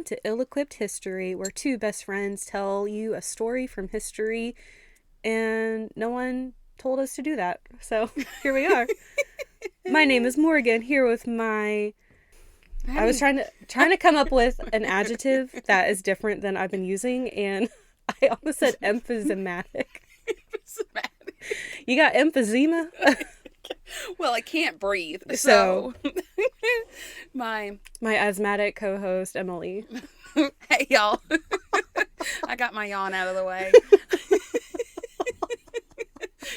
to Ill-Equipped History, where two best friends tell you a story from history, and no one told us to do that. So here we are. My name is Morgan, here with my... I was trying to come up with an adjective that is different than I've been using, and I almost said emphyematic. You got emphysema? Well, I can't breathe, so my asthmatic co-host, Emily. Hey, y'all. I got my yawn out of the way.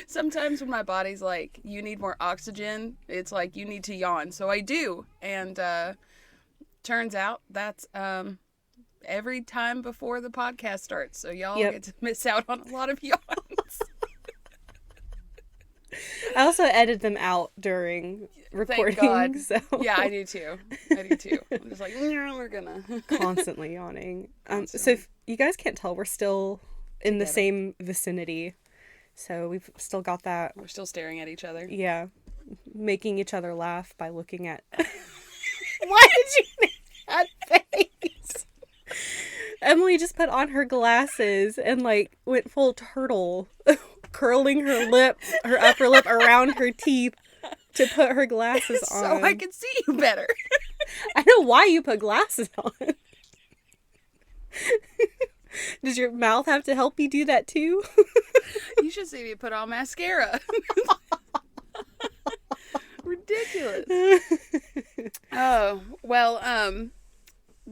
Sometimes when my body's like, you need more oxygen, it's like, you need to yawn. So I do. And turns out that's every time before the podcast starts. So y'all get to miss out on a lot of yawns. I also edit them out during recording. Thank God. So. Yeah, I do too. I'm just like, we're gonna. Constantly yawning. So if you guys can't tell, we're still in the same vicinity. So we've still got that. We're still staring at each other. Yeah. Making each other laugh by looking at... Why did you make that face? Emily just put on her glasses and like went full turtle, curling her upper lip around her teeth to put her glasses on. So I can see you better. I know why you put glasses on. Does your mouth have to help you do that too? You should see me put on mascara. Ridiculous. Oh, well,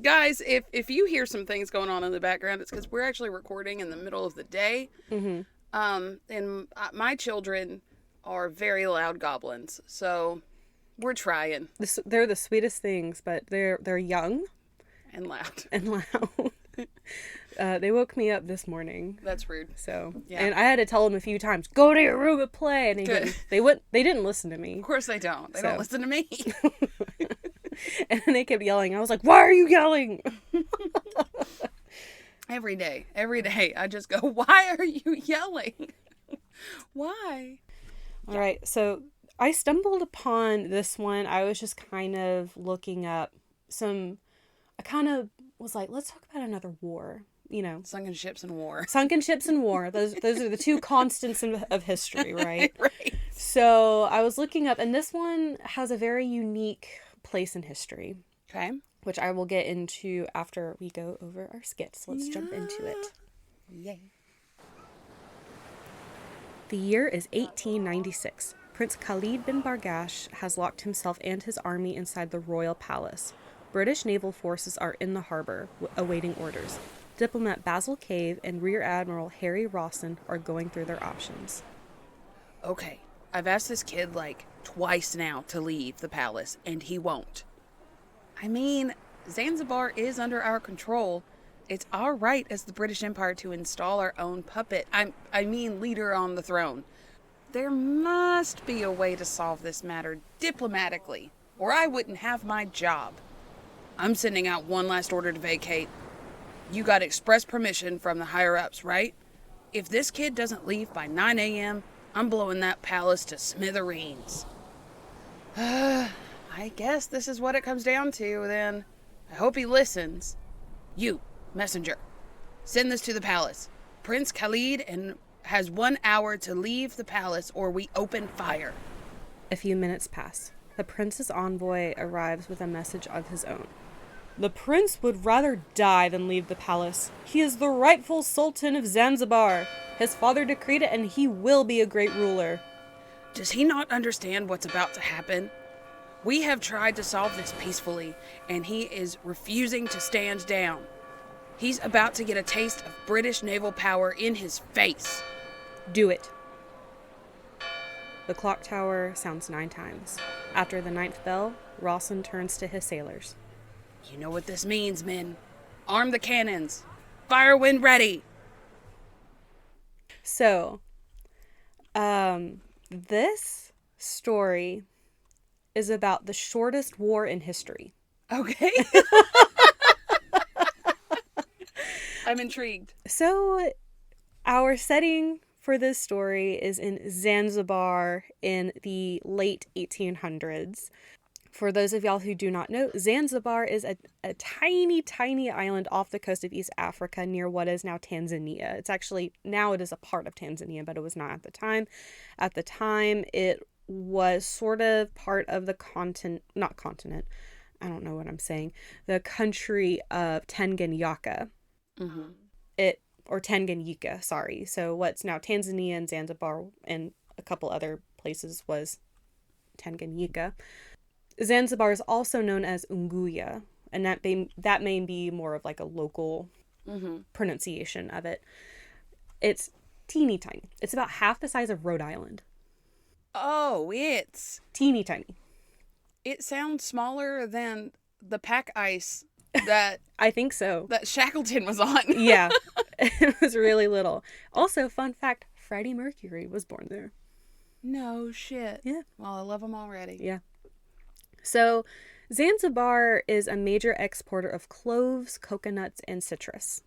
guys, if you hear some things going on in the background, it's because we're actually recording in the middle of the day. Mm-hmm. And my children are very loud goblins, so we're trying. They're the sweetest things, but they're young and loud. They woke me up this morning. That's rude. So, yeah. And I had to tell them a few times, go to your room and play. And they didn't listen to me. Of course they don't. They don't listen to me. And they kept yelling. I was like, why are you yelling? Every day. I just go, why are you yelling? Why? All right. So I stumbled upon this one. I was just kind of looking up I kind of was like, let's talk about another war. You know, sunken ships and war. Those are the two constants of history, right? Right. So I was looking up, and this one has a very unique place in history. Okay. Which I will get into after we go over our skits. Let's jump into it. Yay. The year is 1896. Prince Khalid bin Barghash has locked himself and his army inside the royal palace. British naval forces are in the harbor, awaiting orders. Diplomat Basil Cave and Rear Admiral Harry Rawson are going through their options. Okay, I've asked this kid like twice now to leave the palace, and he won't. I mean, Zanzibar is under our control. It's our right as the British Empire to install our own puppet. I mean leader on the throne. There must be a way to solve this matter diplomatically, or I wouldn't have my job. I'm sending out one last order to vacate. You got express permission from the higher-ups, right? If this kid doesn't leave by 9 a.m., I'm blowing that palace to smithereens. I guess this is what it comes down to, then. I hope he listens. You, messenger, send this to the palace. Prince Khalid has 1 hour to leave the palace or we open fire. A few minutes pass. The prince's envoy arrives with a message of his own. The prince would rather die than leave the palace. He is the rightful sultan of Zanzibar. His father decreed it, and he will be a great ruler. Does he not understand what's about to happen? We have tried to solve this peacefully, and he is refusing to stand down. He's about to get a taste of British naval power in his face. Do it. The clock tower sounds 9 times. After the 9th bell, Rawson turns to his sailors. You know what this means, men. Arm the cannons. Fire when ready. So, this story is about the shortest war in history. Okay. I'm intrigued. So, our setting for this story is in Zanzibar in the late 1800s. For those of y'all who do not know, Zanzibar is a tiny, tiny island off the coast of East Africa near what is now Tanzania. It's actually, now it is a part of Tanzania, but it was not at the time. At the time, it was sort of part of the not continent, I don't know what I'm saying, the country of Tanganyika. Or Tanganyika, sorry. So what's now Tanzania and Zanzibar and a couple other places was Tanganyika. Zanzibar is also known as Unguja, and that may be more of like a local pronunciation of it. It's teeny tiny. It's about half the size of Rhode Island. Oh, it's teeny tiny. It sounds smaller than the pack ice that I think so. That Shackleton was on. Yeah, it was really little. Also, fun fact: Freddie Mercury was born there. No shit. Yeah. Well, I love him already. Yeah. So, Zanzibar is a major exporter of cloves, coconuts, and citrus.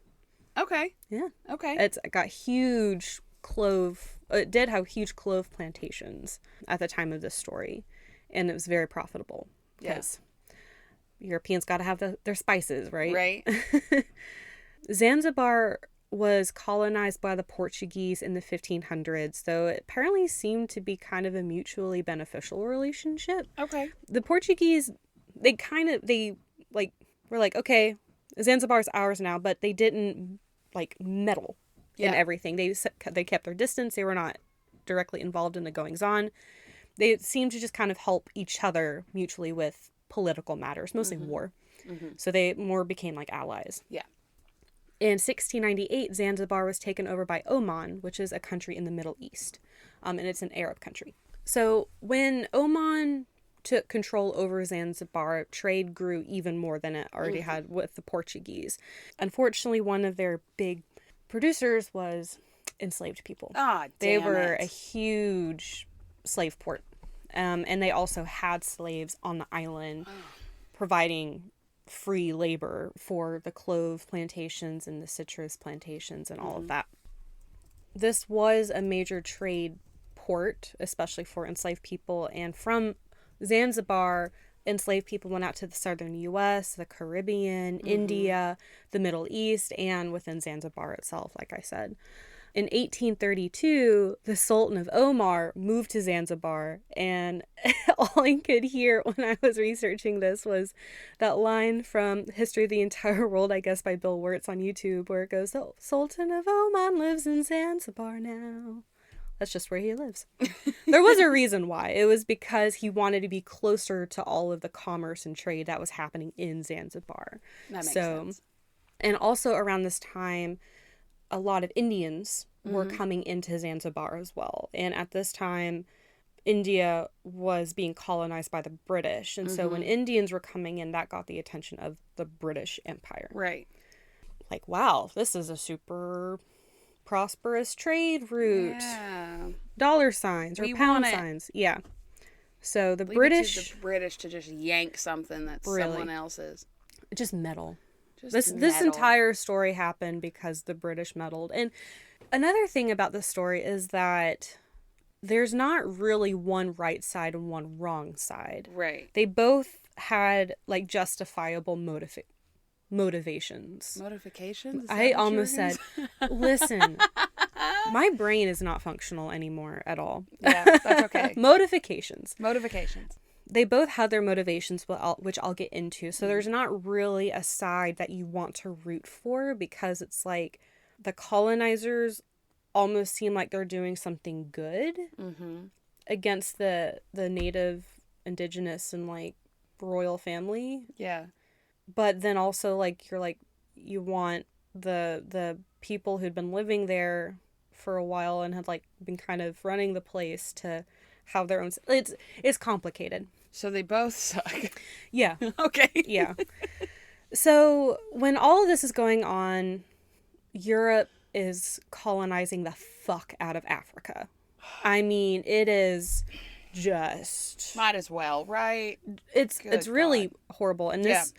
Okay. Yeah. Okay. It's got huge clove. It did have huge clove plantations at the time of this story, and it was very profitable because Europeans got to have their spices, right? Right. Zanzibar was colonized by the Portuguese in the 1500s, though it apparently seemed to be kind of a mutually beneficial relationship. Okay. The Portuguese, they were like, okay, Zanzibar's ours now, but they didn't like meddle in everything. They kept their distance. They were not directly involved in the goings-on. They seemed to just kind of help each other mutually with political matters, mostly war. So they more became like allies. Yeah. In 1698, Zanzibar was taken over by Oman, which is a country in the Middle East, and it's an Arab country. So when Oman took control over Zanzibar, trade grew even more than it already had with the Portuguese. Unfortunately, one of their big producers was enslaved people. Ah, They were a huge slave port, and they also had slaves on the island providing free labor for the clove plantations and the citrus plantations and all of that. This was a major trade port, especially for enslaved people, and from Zanzibar, enslaved people went out to the southern U.S., the Caribbean, India, the Middle East, and within Zanzibar itself, like I said. In 1832, the Sultan of Omar moved to Zanzibar, and all I could hear when I was researching this was that line from History of the Entire World, I guess, by Bill Wirtz on YouTube, where it goes, "The Sultan of Oman lives in Zanzibar now." That's just where he lives. There was a reason why. It was because he wanted to be closer to all of the commerce and trade that was happening in Zanzibar. That makes sense. And also around this time, a lot of Indians were coming into Zanzibar as well. And at this time, India was being colonized by the British. And so when Indians were coming in, that got the attention of the British Empire. Right. Like, wow, this is a super prosperous trade route. Yeah. Dollar signs or pound signs. Yeah. So the Leave British... it to the British to just yank something that's someone else's. Just meddle. This entire story happened because the British meddled. And another thing about this story is that there's not really one right side and one wrong side. Right. They both had like justifiable motivations. Modifications? I almost said, listen, my brain is not functional anymore at all. Yeah, that's okay. Motivations. They both had their motivations, which I'll get into. So there's not really a side that you want to root for, because it's like the colonizers almost seem like they're doing something good against the native, indigenous, and like royal family. Yeah. But then also like you want the people who'd been living there for a while and had like been kind of running the place to have their own... It's complicated. So they both suck. Yeah. Okay. Yeah. So when all of this is going on, Europe is colonizing the fuck out of Africa. I mean, it is just... Might as well, right? It's really horrible. And this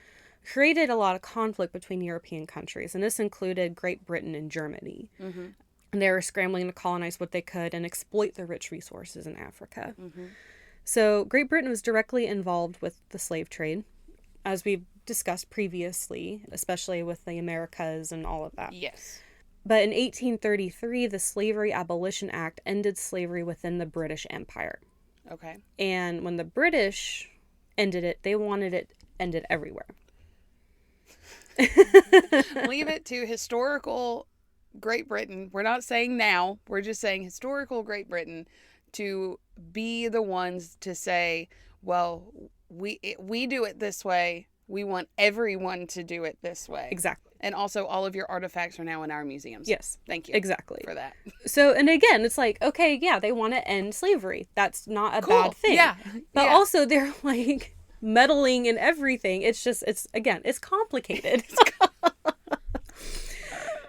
created a lot of conflict between European countries. And this included Great Britain and Germany. And they were scrambling to colonize what they could and exploit the rich resources in Africa. So Great Britain was directly involved with the slave trade, as we've discussed previously, especially with the Americas and all of that. Yes. But in 1833, the Slavery Abolition Act ended slavery within the British Empire. Okay. And when the British ended it, they wanted it ended everywhere. Leave it to historical Great Britain. We're not saying now. We're just saying historical Great Britain to be the ones to say, well, we do it this way. We want everyone to do it this way. Exactly. And also, all of your artifacts are now in our museums. Yes. Thank you. Exactly. For that. So, and again, it's like, okay, yeah, they want to end slavery. That's not a Cool. bad thing. Yeah. But Yeah. also, they're like meddling in everything. It's just, it's complicated.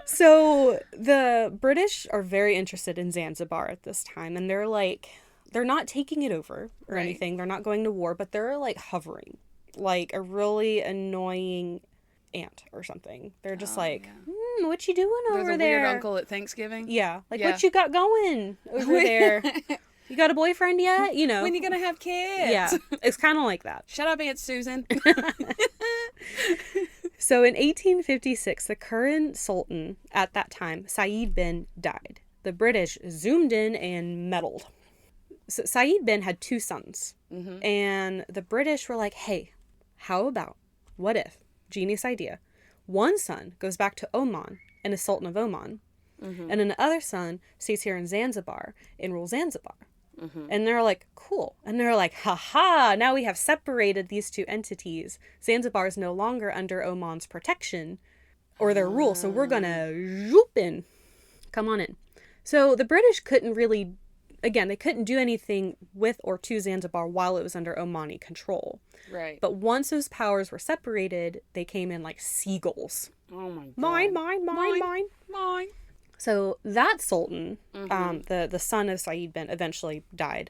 So, the British are very interested in Zanzibar at this time. And they're like, they're not taking it over or Right. anything. They're not going to war, but they're like hovering. Like a really annoying aunt or something. They're just like, what you doing There's over a there? weird uncle at Thanksgiving. Yeah. Like, Yeah. what you got going over there? You got a boyfriend yet? You know. When you gonna have kids? Yeah. It's kind of like that. Shut up, Aunt Susan. So in 1856, the current sultan at that time, Sayyid bin, died. The British zoomed in and meddled. So Sayyid bin had 2 sons. Mm-hmm. And the British were like, hey, how about, what if, genius idea, one son goes back to Oman and is Sultan of Oman, and then the other son stays here in Zanzibar and rules Zanzibar. And they're like, cool. And they're like, haha, now we have separated these 2 entities. Zanzibar is no longer under Oman's protection or their rule, so we're gonna zoop in. Come on in. So the British couldn't really, again, they couldn't do anything with or to Zanzibar while it was under Omani control. Right. But once those powers were separated, they came in like seagulls. Oh my God. Mine, mine, mine, mine. Mine. So that sultan, the son of Sayyid bin, eventually died.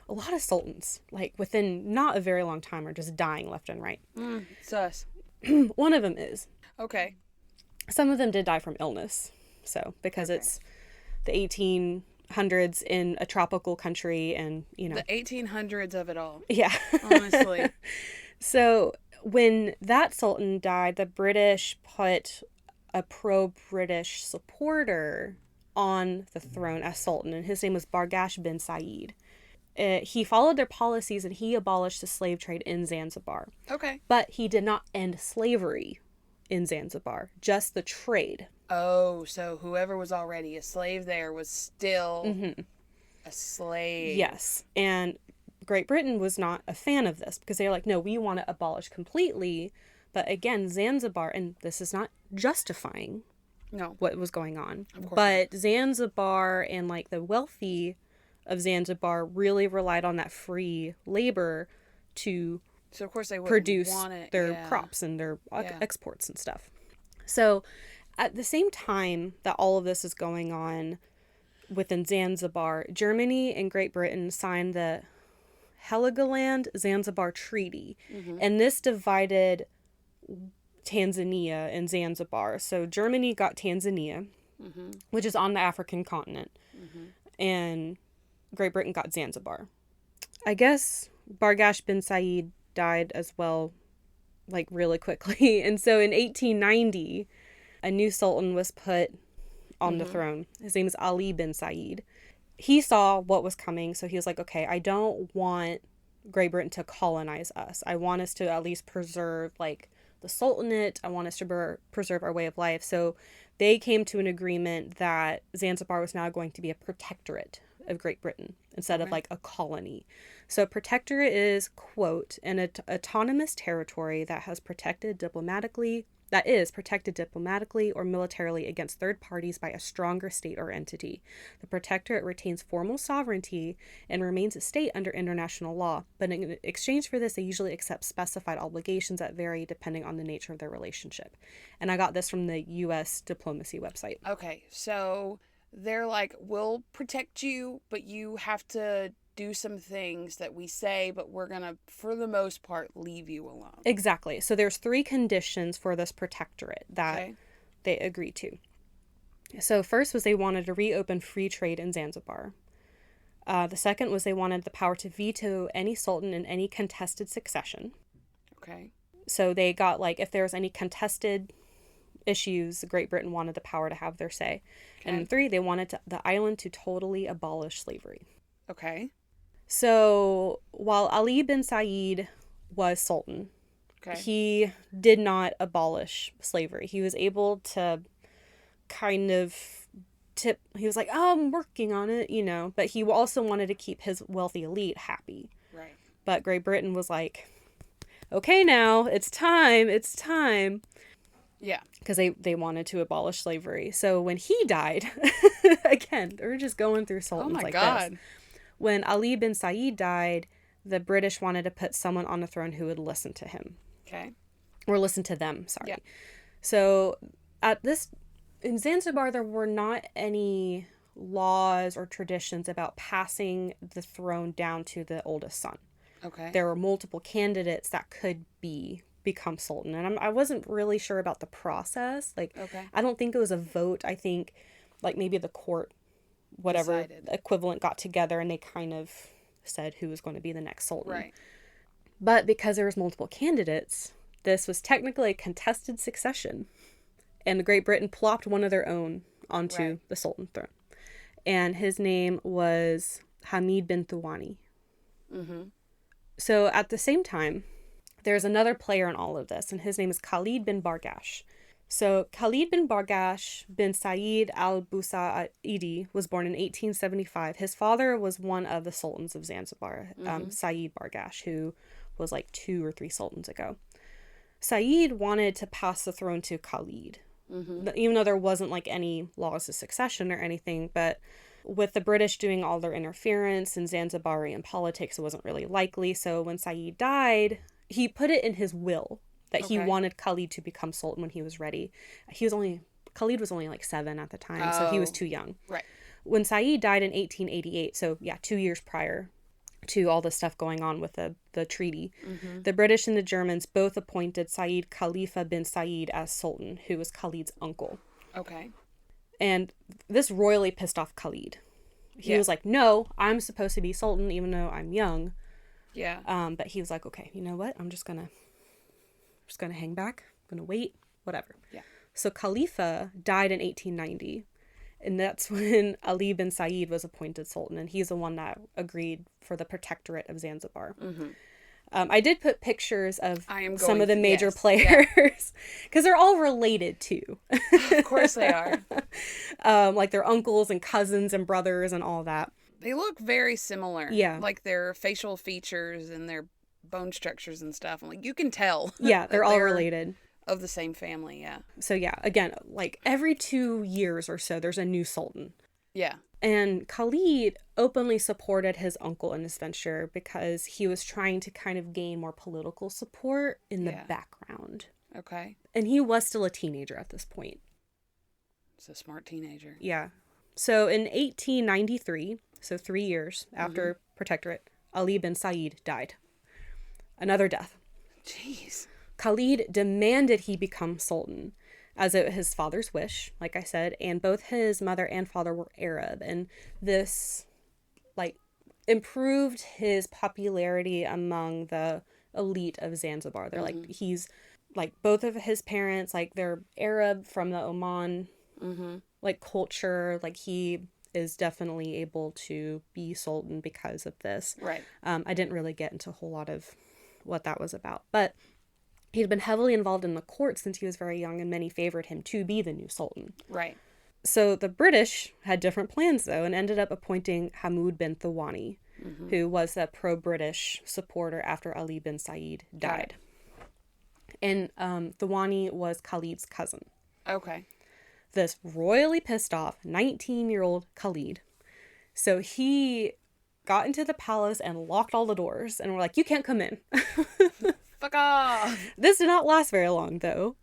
A lot of sultans, like within not a very long time, are just dying left and right. Sus. One of them is. Okay. Some of them did die from illness. So, because it's the 1800s in a tropical country and, you know. The 1800s of it all. Yeah. Honestly. So, when that sultan died, the British put a pro-British supporter on the throne as sultan, and his name was Barghash bin Sayyid. He followed their policies and he abolished the slave trade in Zanzibar. Okay. But he did not end slavery in Zanzibar, just the trade. Oh, so whoever was already a slave there was still a slave. Yes. And Great Britain was not a fan of this because they were like, no, we want to abolish completely. But again, Zanzibar, and this is not justifying what was going on, but Zanzibar and like the wealthy of Zanzibar really relied on that free labor to So of course they would produce want it. their Yeah. crops and their exports and stuff. So at the same time that all of this is going on within Zanzibar, Germany and Great Britain signed the Heligoland-Zanzibar Treaty. And this divided Tanzania and Zanzibar. So Germany got Tanzania, which is on the African continent, and Great Britain got Zanzibar. I guess Barghash bin Sayyid died as well, like really quickly. And so in 1890, a new sultan was put on the throne. His name is Ali bin Sayyid. He saw what was coming, so he was like, okay, I don't want Great Britain to colonize us. I want us to at least preserve like the sultanate. I want us to preserve our way of life. So they came to an agreement that Zanzibar was now going to be a protectorate of Great Britain instead of like a colony. So protectorate is, quote, an autonomous territory that is protected diplomatically or militarily against third parties by a stronger state or entity. The protectorate retains formal sovereignty and remains a state under international law, but in exchange for this, they usually accept specified obligations that vary depending on the nature of their relationship. And I got this from the U.S. diplomacy website. Okay, so they're like, we'll protect you, but you have to do some things that we say, but we're gonna, for the most part, leave you alone. Exactly. So there's 3 conditions for this protectorate that they agreed to. So first was they wanted to reopen free trade in Zanzibar. The second was they wanted the power to veto any sultan in any contested succession. Okay. So they got, like, if there was any contested issues, Great Britain wanted the power to have their say. Okay. And 3, they wanted the island to totally abolish slavery. Okay. So while Ali bin Sayyid was sultan, Okay. he did not abolish slavery. He was able to kind of he was like, oh, I'm working on it, you know, but he also wanted to keep his wealthy elite happy. Right. But Great Britain was like, okay, now it's time. Yeah. Because they wanted to abolish slavery. So when he died, again, they're just going through sultans like this. When Ali bin Sayyid died, the British wanted to put someone on the throne who would listen to him. Okay. Or listen to them, sorry. Yeah. So in Zanzibar, there were not any laws or traditions about passing the throne down to the oldest son. Okay. There were multiple candidates that could become sultan. And I wasn't really sure about the process. Like, Okay. I don't think it was a vote. I think, like, maybe the court, whatever Decided. equivalent, got together and they kind of said who was going to be the next sultan. Right. But because there was multiple candidates, this was technically a contested succession. And Great Britain plopped one of their own onto the sultan throne. And his name was Hamid bin Thuwani. Mm-hmm. So at the same time, there's another player in all of this, and his name is Khalid bin Barghash. So Khalid bin Barghash bin Sayyid al-Busaidi was born in 1875. His father was one of the sultans of Zanzibar, Sayyid Barghash, who was like 2 or 3 sultans ago. Sayyid wanted to pass the throne to Khalid, even though there wasn't like any laws of succession or anything, but with the British doing all their interference in Zanzibarian politics, it wasn't really likely. So when Sayyid died, he put it in his will that he wanted Khalid to become sultan when he was ready. Khalid was only like 7 at the time, so he was too young. Right. When Sayyid died in 1888, so yeah, 2 years prior to all the stuff going on with the treaty, the British and the Germans both appointed Sayyid Khalifa bin Sayyid as sultan, who was Khalid's uncle. Okay. And this royally pissed off Khalid. He was like, no, I'm supposed to be sultan even though I'm young. Yeah. But he was like, okay, you know what? I'm just gonna hang back. I'm gonna wait. Whatever. Yeah. So Khalifa died in 1890. And that's when Ali bin Sayyid was appointed sultan. And he's the one that agreed for the protectorate of Zanzibar. Mm-hmm. I did put pictures of some of the major players. Because they're all related, too. Of course they are. Like their uncles and cousins and brothers and all that. They look very similar. Yeah. Like their facial features and their bone structures and stuff. Like, you can tell. Yeah, they're all related. Of the same family, yeah. So yeah, again, like every 2 years or so, there's a new sultan. Yeah. And Khalid openly supported his uncle in this venture because he was trying to kind of gain more political support in the background. Okay. And he was still a teenager at this point. He's a smart teenager. Yeah. So in 1893, so 3 years after protectorate, Ali bin Sayyid died. Another death. Jeez. Khalid demanded he become sultan, as it was his father's wish, like I said, and both his mother and father were Arab, and this, like, improved his popularity among the elite of Zanzibar. They're like, he's, like, both of his parents, like, they're Arab from the Oman, like, culture, like, he is definitely able to be sultan because of this. Right. I didn't really get into a whole lot of what that was about, but he'd been heavily involved in the court since he was very young, and many favored him to be the new sultan. Right. So the British had different plans, though, and ended up appointing Hamid bin Thuwani, who was a pro-British supporter after Ali bin Sayyid died. And Thuwani was Khalid's cousin. Okay. This royally pissed off 19-year-old Khalid. So he got into the palace and locked all the doors, and were like, you can't come in. Fuck off. This did not last very long, though.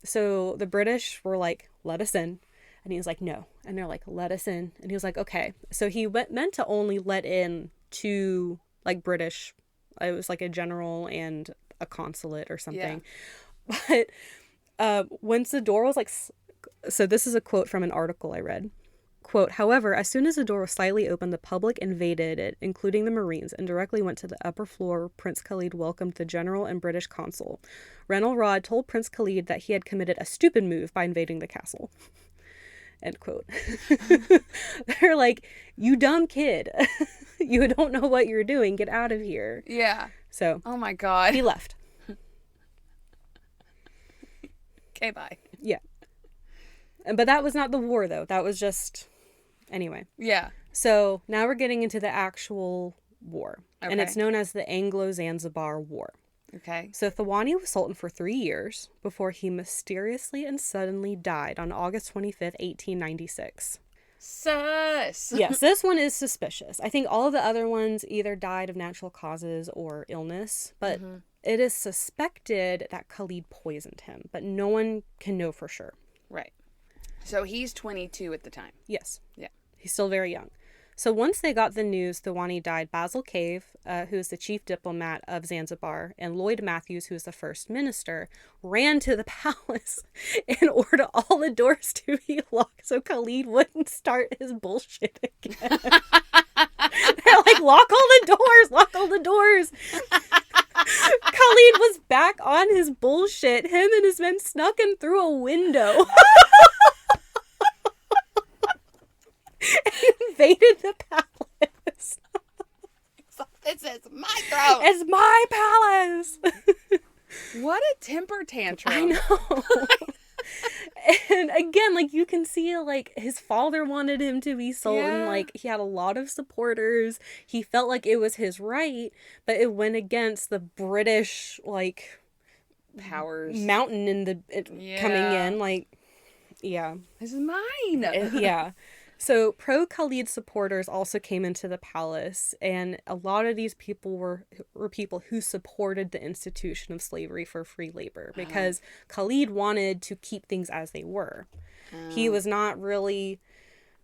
So the British were like, let us in. And he was like, no. And they're like, let us in. And he was like, okay. So he meant to only let in 2, like, British. It was like a general and a consulate or something. Yeah. But once the door was like... So this is a quote from an article I read. quote, however, as soon as the door was slightly opened, the public invaded it, including the Marines, and directly went to the upper floor where Prince Khalid welcomed the general and British consul. Reynal Rod told Prince Khalid that he had committed a stupid move by invading the castle. End quote. They're like, you dumb kid. You don't know what you're doing. Get out of here. Yeah. So. Oh my God. He left. Okay, bye. Yeah. But that was not the war, though. That was just... Anyway. Yeah. So now we're getting into the actual war. Okay. And it's known as the Anglo-Zanzibar War. Okay. So Thawani was sultan for 3 years before he mysteriously and suddenly died on August 25th, 1896. Sus. Yes, this one is suspicious. I think all of the other ones either died of natural causes or illness, but it is suspected that Khalid poisoned him, but no one can know for sure. Right. So he's 22 at the time. Yes. Yeah. He's still very young. So once they got the news Thawani died, Basil Cave, who is the chief diplomat of Zanzibar, and Lloyd Matthews, who is the first minister, ran to the palace and ordered all the doors to be locked so Khalid wouldn't start his bullshit again. They're like, lock all the doors, lock all the doors. Khalid was back on his bullshit. Him and his men snuck in through a window. And invaded the palace. This is my throne. It's my palace. What a temper tantrum. I know. And again, like, you can see, like, his father wanted him to be sultan. Yeah. Like, he had a lot of supporters. He felt like it was his right, but it went against the British, like, Powers. mountain in the coming in. Like, yeah. This is mine. Yeah. So pro-Khalid supporters also came into the palace, and a lot of these people were people who supported the institution of slavery for free labor because Khalid wanted to keep things as they were. He was not really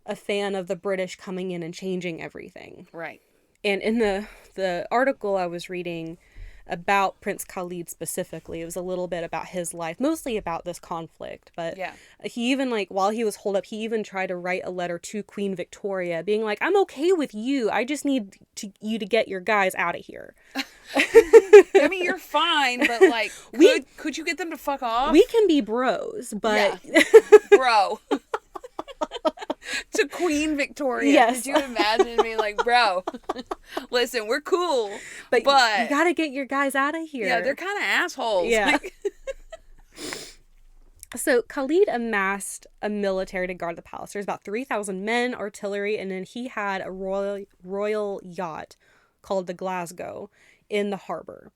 a fan of the British coming in and changing everything. Right. And in the article I was reading about Prince Khalid specifically, it was a little bit about his life, mostly about this conflict, but Yeah. he even, like, while he was holed up, he even tried to write a letter to Queen Victoria being like, I'm okay with you, I just need you to get your guys out of here. I mean, you're fine, but, like, could you get them to fuck off? We can be bros, but Yeah. Bro. To Queen Victoria. Yes. Could you imagine me like, bro, listen, we're cool, but you gotta get your guys out of here. yeah, they're kind of assholes. Yeah. Like, So Khalid amassed a military to guard the palace. There's about 3,000 men, artillery, and then he had a royal yacht called the Glasgow in the harbor.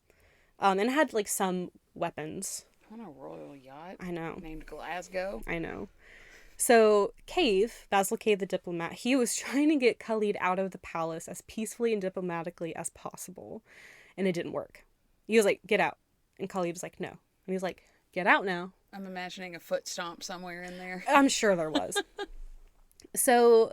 And it had, like, some weapons. on a royal yacht. I know. Named Glasgow. I know. So Basil Cave the diplomat, he was trying to get Khalid out of the palace as peacefully and diplomatically as possible. And it didn't work. He was like, get out. And Khalid was like, no. And he was like, get out now. I'm imagining a foot stomp somewhere in there. I'm sure there was. So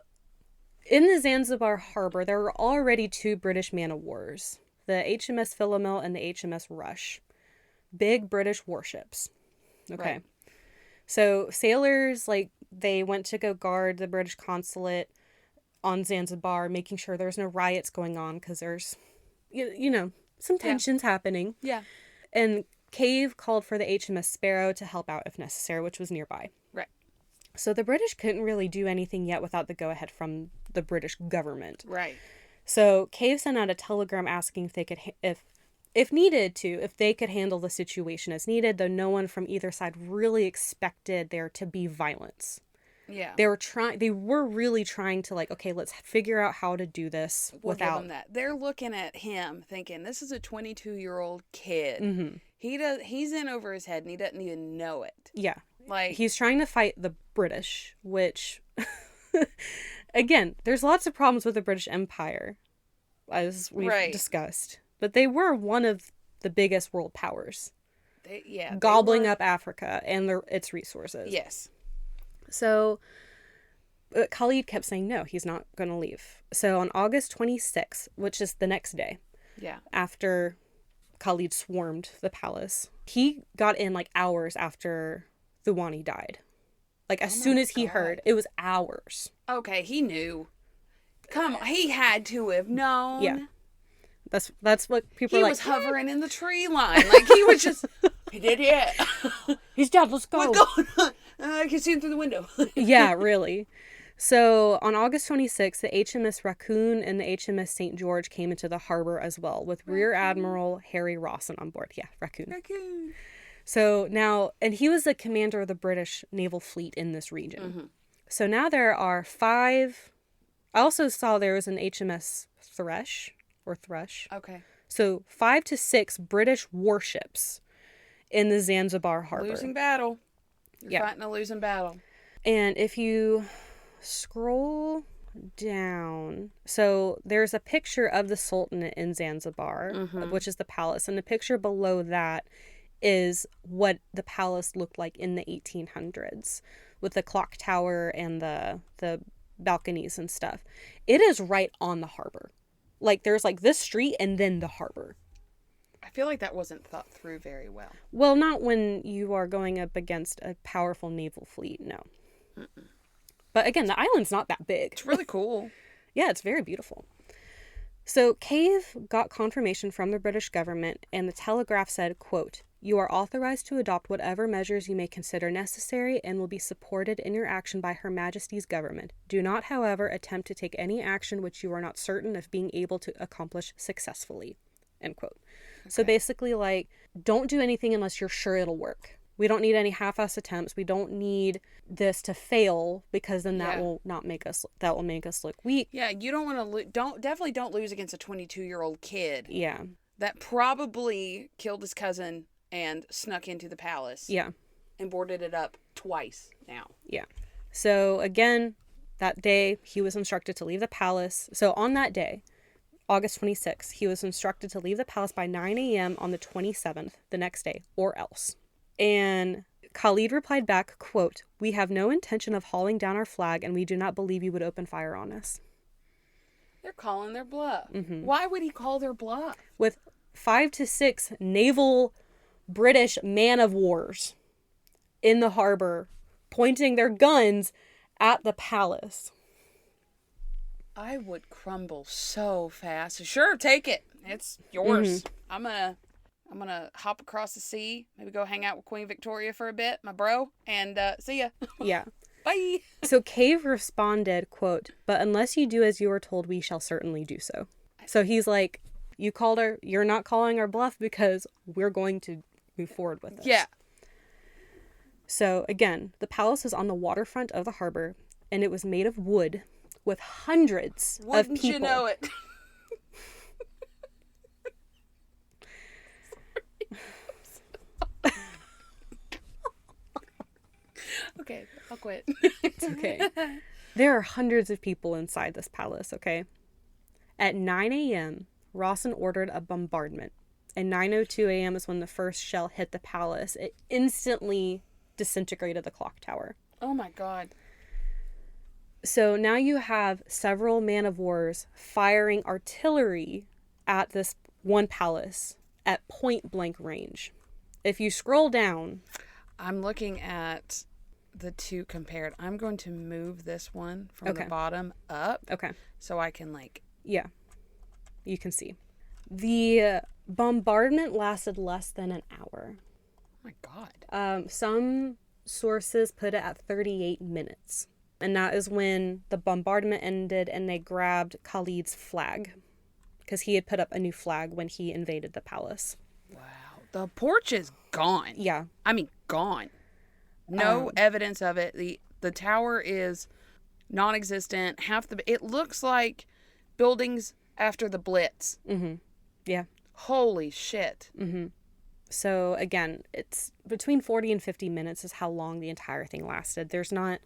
in the Zanzibar harbor, there were already 2 British man-of-wars. The HMS Philomel and the HMS Rush. Big British warships. Okay. Right. So sailors, like, they went to go guard the British consulate on Zanzibar, making sure there's no riots going on because there's, you know, some tensions happening. Yeah. And Cave called for the HMS Sparrow to help out if necessary, which was nearby. Right. So the British couldn't really do anything yet without the go-ahead from the British government. Right. So Cave sent out a telegram asking if they could, if needed to, if they could handle the situation as needed, though no one from either side really expected there to be violence. Yeah. They were really trying to, like, okay, let's figure out how to do this We'll give without them that. They're looking at him thinking, this is a 22-year-old kid. Mm-hmm. He's in over his head and he doesn't even know it. Yeah. Like, He's trying to fight the British, which, again, there's lots of problems with the British Empire, as we've discussed. But they were one of the biggest world powers. Gobbling up Africa and its resources. Yes. So Khalid kept saying no, he's not going to leave. So on August 26th, which is the next day, after Khalid swarmed the palace, he got in like hours after Thawani died. Like, as soon as he heard, it was hours. Okay, he knew. Come on, he had to have known. Yeah. That's what people He are like. was hovering in the tree line. Like, he was just, he did it. He's dead, let's go. What's going on? I can see him through the window. Yeah, really. So on August 26th, the HMS Raccoon and the HMS St. George came into the harbor as well, with Rear Admiral Harry Rawson on board. Yeah, Raccoon. So now, and he was the commander of the British naval fleet in this region. Mm-hmm. So now there are 5. I also saw there was an HMS Thrush. Okay. So 5 to 6 British warships in the Zanzibar harbor. Losing battle. You're fighting a losing battle. And if you scroll down, so there's a picture of the Sultanate in Zanzibar, which is the palace, and the picture below that is what the palace looked like in the 1800s with the clock tower and the balconies and stuff. It is right on the harbor. Like, there's like this street and then the harbor. I feel like that wasn't thought through very well. Well, not when you are going up against a powerful naval fleet, no. Mm-mm. But again, the island's not that big. It's really cool. Yeah, it's very beautiful. So Cave got confirmation from the British government, and the Telegraph said, quote, "You are authorized to adopt whatever measures you may consider necessary and will be supported in your action by Her Majesty's government. Do not, however, attempt to take any action which you are not certain of being able to accomplish successfully." End quote. Okay. So basically, like, don't do anything unless you're sure it'll work. We don't need any half-ass attempts. We don't need this to fail, because then that will make us look weak. Yeah, you don't want to definitely don't lose against a 22-year-old kid. Yeah. That probably killed his cousin and snuck into the palace. Yeah. And boarded it up twice now. Yeah. So again, that day he was instructed to leave the palace. So on that day, August 26th, he was instructed to leave the palace by 9 a.m. on the 27th, the next day, or else. And Khalid replied back, quote, "We have no intention of hauling down our flag, and we do not believe you would open fire on us." They're calling their bluff. Mm-hmm. Why would he call their bluff? With 5 to 6 naval British man-of-wars in the harbor, pointing their guns at the palace. I would crumble so fast. Sure, take it. It's yours. Mm-hmm. I'm gonna hop across the sea, maybe go hang out with Queen Victoria for a bit, my bro, and see ya. Yeah. Bye. So Cave responded, quote, "But unless you do as you are told, we shall certainly do so." So he's like, you're not calling our bluff, because we're going to move forward with this. Yeah. So again, the palace is on the waterfront of the harbor, and it was made of wood with hundreds of people. Wouldn't you know it? Okay, I'll quit. It's okay. There are hundreds of people inside this palace, okay? At 9 a.m., Rawson ordered a bombardment. And 9:02 a.m. is when the first shell hit the palace. It instantly disintegrated the clock tower. Oh my God. So now you have several man-of-wars firing artillery at this one palace at point-blank range. If you scroll down... I'm looking at the two compared. I'm going to move this one from the bottom up. Okay. So I can, like... Yeah. You can see. The bombardment lasted less than an hour. Oh my God. Some sources put it at 38 minutes. And that is when the bombardment ended and they grabbed Khalid's flag. Because he had put up a new flag when he invaded the palace. Wow. The porch is gone. Yeah. I mean, gone. No evidence of it. The tower is non-existent. It looks like buildings after the Blitz. Mm-hmm. Yeah. Holy shit. Mm-hmm. So again, it's between 40 and 50 minutes is how long the entire thing lasted. There's not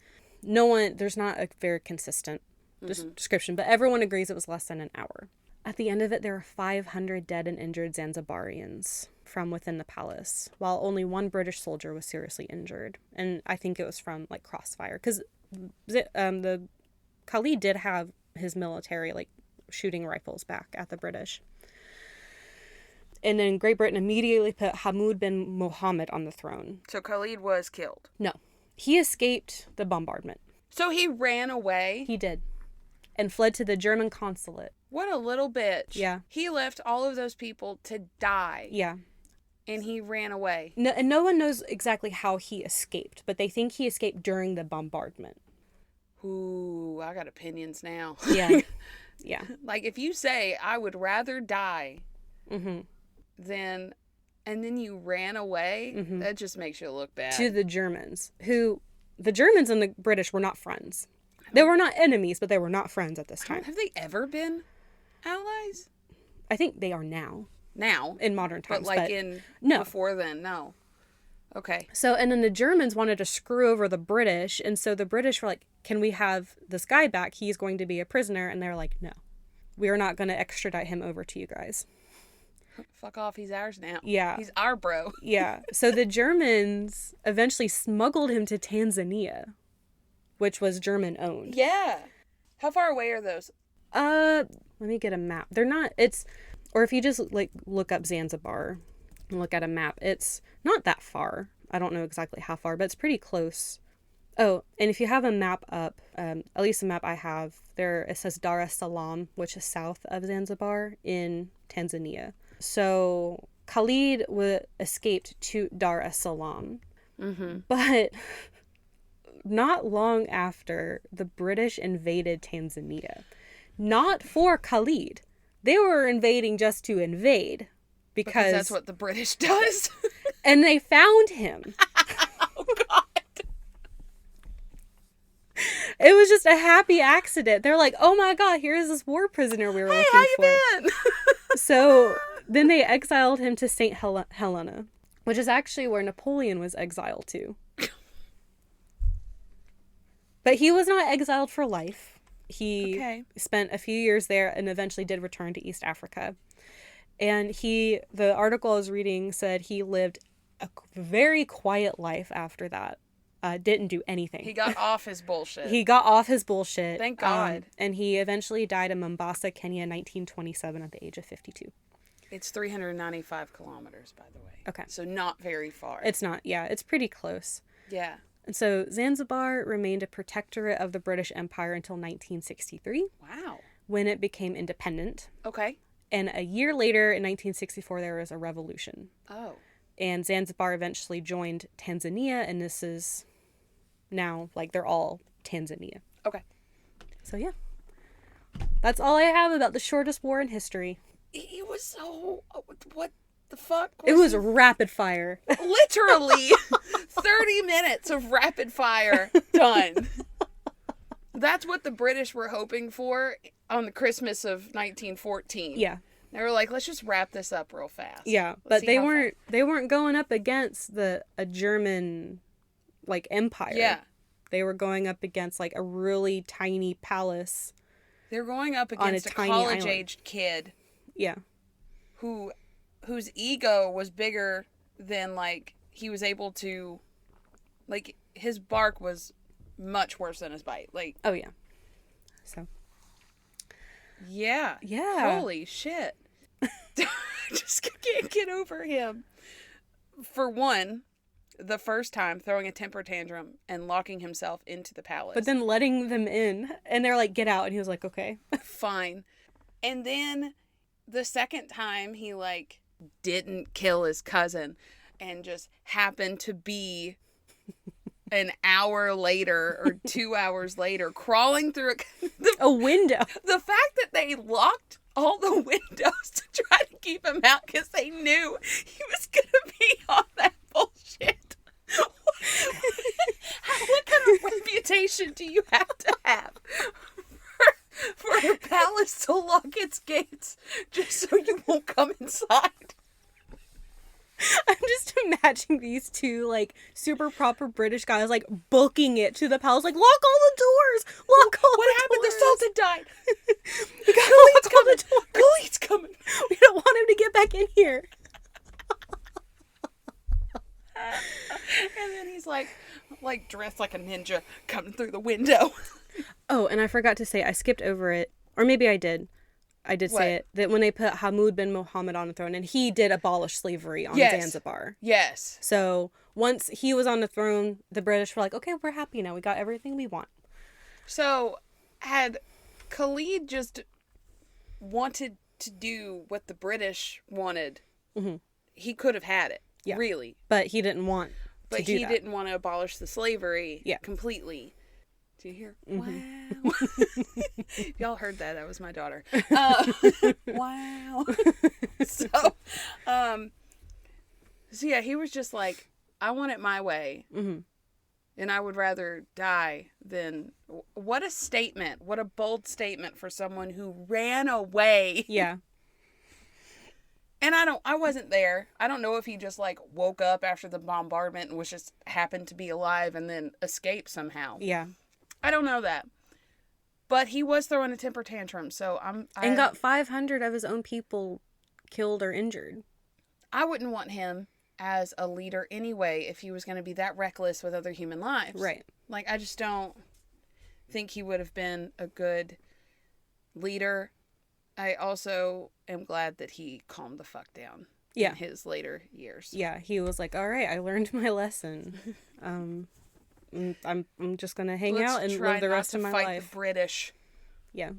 a very consistent description, but everyone agrees it was less than an hour. At the end of it, there are 500 dead and injured Zanzibarians from within the palace, while only one British soldier was seriously injured. And I think it was from, like, crossfire. Because the Khalid did have his military, like, shooting rifles back at the British. And then Great Britain immediately put Hamud bin Mohammed on the throne. So Khalid was killed? No. He escaped the bombardment. So he ran away? He did. And fled to the German consulate. What a little bitch. Yeah. He left all of those people to die. Yeah. And he ran away. No, and no one knows exactly how he escaped, but they think he escaped during the bombardment. Ooh, I got opinions now. Yeah. Yeah. Like, if you say, I would rather die Mm-hmm. than... And then you ran away, Mm-hmm. that just makes you look bad. To the Germans, who... The Germans and the British were not friends. They were not enemies, but they were not friends at this time. Have they ever been allies? I think they are now. Now? In modern times. But no. Before then, no. Okay. So, and then the Germans wanted to screw over the British, and so the British were like, can we have this guy back? He's going to be a prisoner. And they're like, no. We are not going to extradite him over to you guys. Fuck off, he's ours now. Yeah. He's our bro. Yeah. So the Germans eventually smuggled him to Tanzania, which was German owned. Yeah. How far away are those? Let me get a map. They're not, or if you just like look up Zanzibar and look at a map, it's not that far. I don't know exactly how far, but it's pretty close. Oh, and if you have a map up, at least the map I have, it says Dar es Salaam, which is south of Zanzibar in Tanzania. So Khalid escaped to Dar es Salaam. Mm-hmm. But not long after, the British invaded Tanzania. Not for Khalid. They were invading just to invade. Because that's what the British does. And they found him. Oh, God. It was just a happy accident. They're like, oh my God, here's this war prisoner we were looking for. How you been? So then they exiled him to St. Helena, which is actually where Napoleon was exiled to. But he was not exiled for life. He spent a few years there and eventually did return to East Africa. And the article I was reading said he lived a very quiet life after that. Didn't do anything. He got off his bullshit. He got off his bullshit. Thank God. And he eventually died in Mombasa, Kenya, in 1927 at the age of 52. It's 395 kilometers, by the way. Okay. So not very far. It's not. Yeah, it's pretty close. Yeah. And so Zanzibar remained a protectorate of the British Empire until 1963. Wow. When it became independent. Okay. And a year later, in 1964, there was a revolution. Oh. And Zanzibar eventually joined Tanzania, and this is now, like, they're all Tanzania. Okay. So, yeah. That's all I have about the shortest war in history. It was so... What the fuck? It was rapid fire. Literally 30 minutes of rapid fire. Done. That's what the British were hoping for on the Christmas of 1914. Yeah. They were like, let's just wrap this up real fast. Yeah, but they weren't going up against a German like empire. Yeah. They were going up against like a really tiny palace. They're going up against a college-aged kid. Yeah. Whose ego was bigger than like he was able to, like, his bark was much worse than his bite. Like, oh yeah. So yeah. Holy shit. Just can't get over him. For one, the first time throwing a temper tantrum and locking himself into the palace. But then letting them in, and they're like, get out, and he was like, okay. Fine. And then the second time he like didn't kill his cousin and just happened to be an hour later or 2 hours later crawling through a window. The fact that they locked all the windows to try to keep him out because they knew he was going to be on that bullshit. What kind of reputation do you have to have for a palace to lock its gates just so you won't come inside? I'm just imagining these two, like, super proper British guys, like, booking it to the palace, like, lock all the doors! Lock all what the happened? doors! The Sultan died! Khalid's coming! Khalid's coming! We don't want him to get back in here! And then he's like dressed like a ninja coming through the window. Oh, and I forgot to say, I skipped over it, or maybe I did. I did What? say it, that when they put Hamoud bin Mohammed on the throne, and he did abolish slavery on Yes. Zanzibar. Yes. So once he was on the throne, the British were like, okay, we're happy now. We got everything we want. So had Khalid just wanted to do what the British wanted, he could have had it. Yeah. Really. But he didn't want But to do he that. didn't want to abolish the slavery completely. Do you hear? Wow. Y'all heard that. That was my daughter. Wow. So yeah, he was just like, I want it my way. And I would rather die than... What a statement. What a bold statement for someone who ran away. Yeah. And I wasn't there. I don't know if he just like woke up after the bombardment and was just happened to be alive and then escaped somehow. Yeah. I don't know that. But he was throwing a temper tantrum, so And got 500 of his own people killed or injured. I wouldn't want him as a leader anyway if he was going to be that reckless with other human lives. Right. Like, I just don't think he would have been a good leader. I also am glad that he calmed the fuck down in his later years. Yeah, he was like, all right, I learned my lesson. I'm just going to hang out and live the rest of my fight life. The British. Yeah.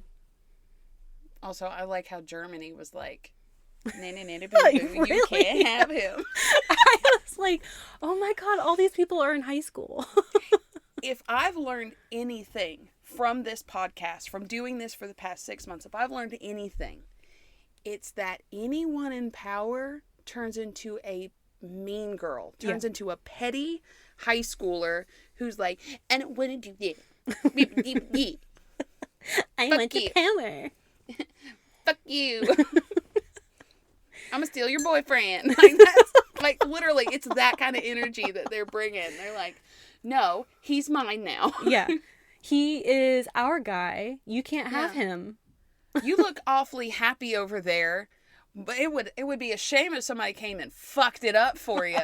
Also, I like how Germany was like, you Really? can't have him. I was like, oh my God, all these people are in high school. If I've learned anything from this podcast, from doing this for the past 6 months, if I've learned anything, it's that anyone in power turns into a mean girl, turns into a petty high schooler who's like, I don't want to do this. I want the power. Fuck you. I'm gonna steal your boyfriend. Like, that's, like, literally, it's that kind of energy that they're bringing. They're like, no, he's mine now. Yeah. He is our guy. You can't have him. You look awfully happy over there, but it would be a shame if somebody came and fucked it up for you.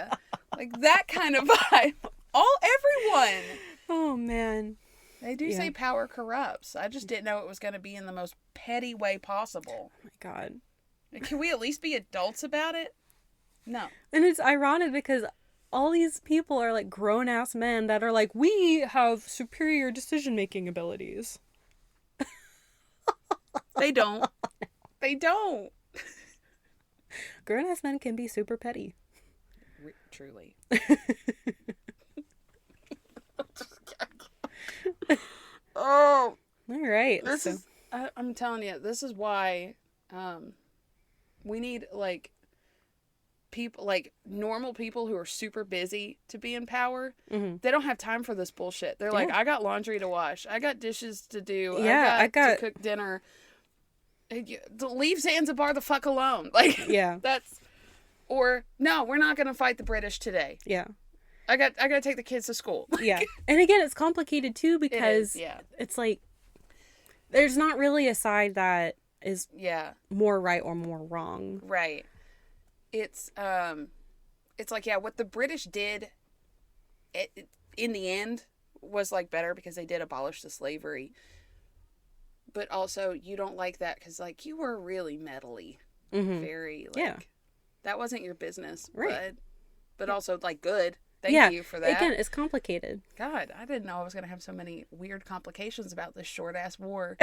Like, that kind of vibe. Everyone. Oh, man. They do say power corrupts. I just didn't know it was going to be in the most petty way possible. Oh, my God. Can we at least be adults about it? No. And it's ironic because all these people are like grown-ass men that are like, we have superior decision-making abilities. They don't. They don't. Grown-ass men can be super petty. Truly. Oh. All right. This is... I'm telling you, this is why we need, like, people, like, normal people who are super busy to be in power. They don't have time for this bullshit. They're like, I got laundry to wash. I got dishes to do. I got to cook dinner. Leave Zanzibar the fuck alone. Like, that's... Or, no, we're not going to fight the British today. Yeah. I got to take the kids to school. Yeah. And again, it's complicated, too, because it's like, there's not really a side that is more right or more wrong. Right. It's like, what the British did in the end was, like, better because they did abolish the slavery. But also, you don't like that because, like, you were really meddly. Very, like, that wasn't your business. Right. But also, like, good. Thank you for that. Again, it's complicated. God, I didn't know I was going to have so many weird complications about this short-ass war.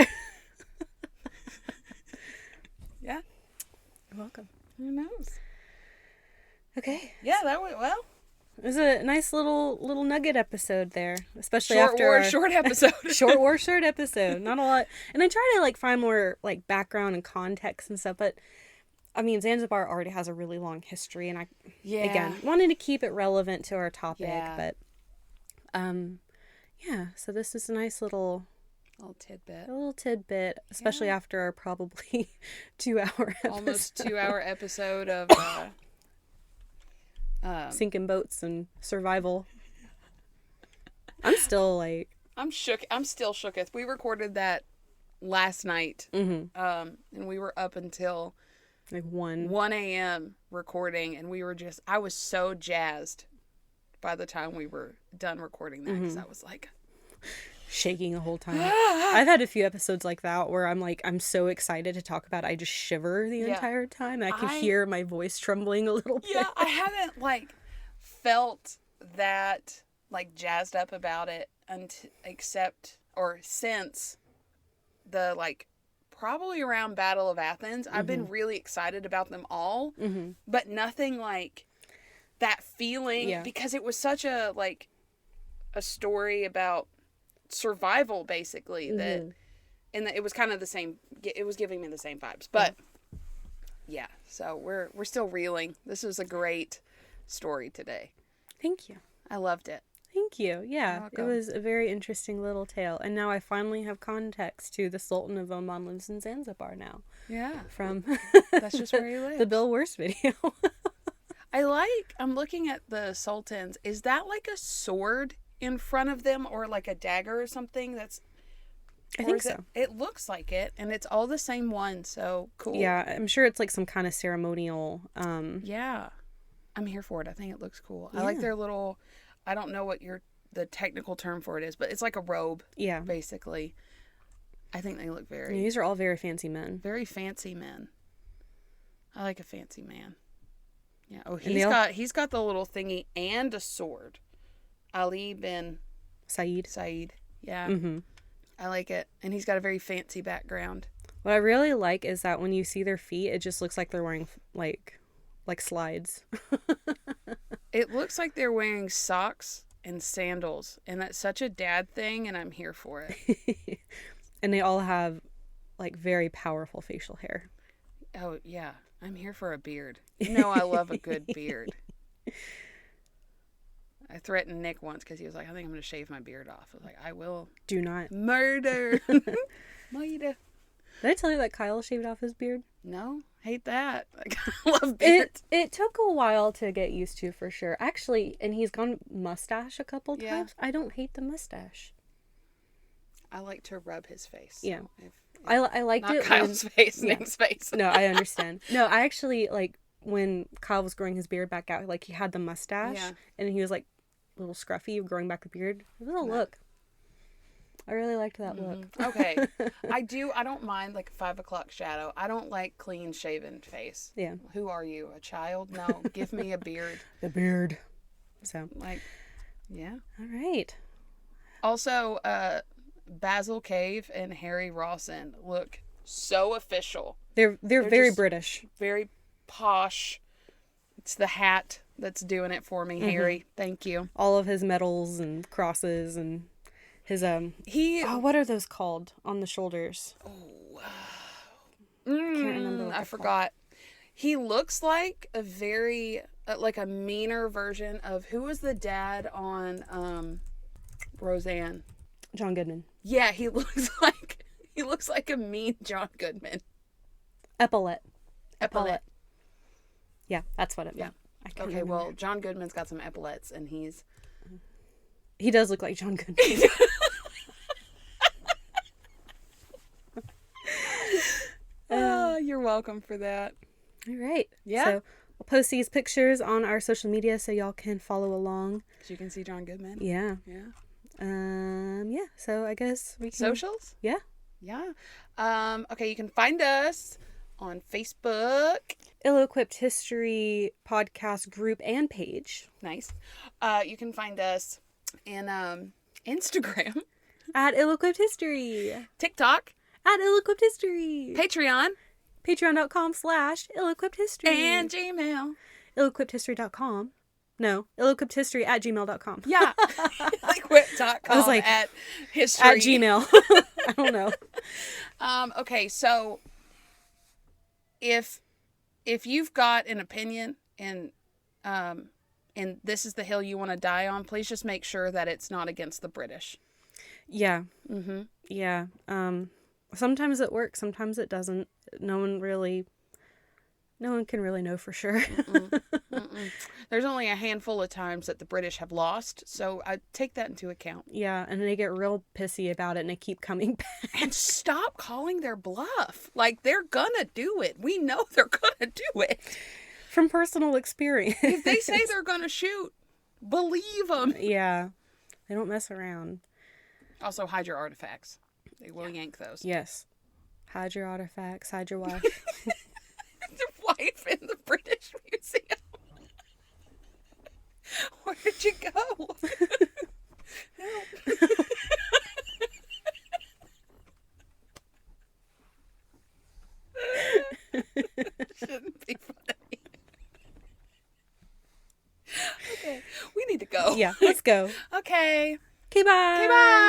Yeah. You're welcome. Who knows? Okay. Yeah, that went well. It was a nice little nugget episode there, especially short episode. Short episode. Not a lot. And I try to, like, find more, like, background and context and stuff, but I mean, Zanzibar already has a really long history, and I, again, wanted to keep it relevant to our topic, but, so this is a nice little tidbit, especially after our probably 2-hour episode. Almost 2-hour episode of, sinking boats and survival. I'm still, like... I'm shook. I'm still shooketh. We recorded that last night, and we were up until... like 1 a.m. recording, and I was so jazzed by the time we were done recording that, because I was like, shaking the whole time. I've had a few episodes like that where I'm so excited to talk about it, I just shiver the entire time. I can hear my voice trembling a little bit. Yeah, I haven't like felt that like jazzed up about it since the like probably around Battle of Athens. I've been really excited about them all, but nothing like that feeling because it was such a like a story about survival basically that it was kind of the same. It was giving me the same vibes, but yeah. So we're still reeling. This was a great story today. Thank you. I loved it. Thank you. Yeah, it was a very interesting little tale, and now I finally have context to the Sultan of Oman lives in Zanzibar now. Yeah, from that's just where he lives. The Bill Worst video. I'm looking at the sultans. Is that like a sword in front of them or like a dagger or something? I think so. It looks like it, and it's all the same one, so cool. Yeah, I'm sure it's like some kind of ceremonial. Yeah, I'm here for it. I think it looks cool. Yeah. I like their little, I don't know what the technical term for it is, but it's like a robe. Yeah. Basically. I think they look these are all very fancy men. Very fancy men. I like a fancy man. Yeah. Oh, he's got the little thingy and a sword. Ali bin Sayyid. Yeah. Mm-hmm. I like it. And he's got a very fancy background. What I really like is that when you see their feet, it just looks like they're wearing like slides. It looks like they're wearing socks and sandals. And that's such a dad thing, and I'm here for it. And they all have like very powerful facial hair. Oh, yeah. I'm here for a beard. You know I love a good beard. I threatened Nick once because he was like, I think I'm going to shave my beard off. I was like, I will. Do not. Murder. Did I tell you that Kyle shaved off his beard? No. Hate that. Like, I love beards. It took a while to get used to, for sure. Actually, and he's gone mustache a couple times. I don't hate the mustache. I like to rub his face. Yeah. So I liked it. Kyle's face, Nick's face. No, I understand. No, I actually, like, when Kyle was growing his beard back out, like, he had the mustache, and he was, like, a little scruffy of growing back the beard. It was a look. I really liked that look. Okay. I don't mind, like, a 5 o'clock shadow. I don't like clean shaven face. Yeah. Who are you? A child? No. Give me a beard. The beard. So. Like, yeah. All right. Also, Basil Cave and Harry Rawson look so official. They're very British. Very posh. It's the hat that's doing it for me, Harry. Thank you. All of his medals and crosses and his what are those called on the shoulders? Oh, I can't remember. I forgot. He looks like a very like a meaner version of who was the dad on Roseanne. John Goodman. Yeah, he looks like a mean John Goodman. Epaulette. Yeah, that's what it meant. Yeah. Okay, well, John Goodman's got some epaulettes, and he does look like John Goodman. You're welcome for that. All right. Yeah. So we'll post these pictures on our social media so y'all can follow along. So you can see John Goodman. Yeah. Yeah. Yeah. So I guess we can. Socials? Yeah. Yeah. Okay, you can find us on Facebook. Ill-Equipped History podcast group and page. Nice. You can find us in Instagram. At Ill-Equipped History. TikTok. At Ill-Equipped History. Patreon. Patreon.com/Ill-Equippedhistory. And Gmail. Ill-Equippedhistory.com. No, ill-equippedhistory@gmail.com. Yeah. Ill-equipped.com. I was like, at history. At Gmail. I don't know. Okay, so if you've got an opinion and this is the hill you want to die on, please just make sure that it's not against the British. Yeah. Mm-hmm. Yeah. Sometimes it works, sometimes it doesn't. No one can really know for sure. There's only a handful of times that the British have lost, so I take that into account. Yeah, and they get real pissy about it and they keep coming back. And stop calling their bluff. Like, they're gonna do it. We know they're gonna do it. From personal experience. If they say they're gonna shoot, believe them. Yeah, they don't mess around. Also, hide your artifacts. They will yank those. Yes. Hide your artifacts. Hide your wife. Your wife in the British Museum. Where did you go? Help. Shouldn't be funny. Okay, we need to go. Yeah, let's go. Okay. Okay, bye. Okay, bye.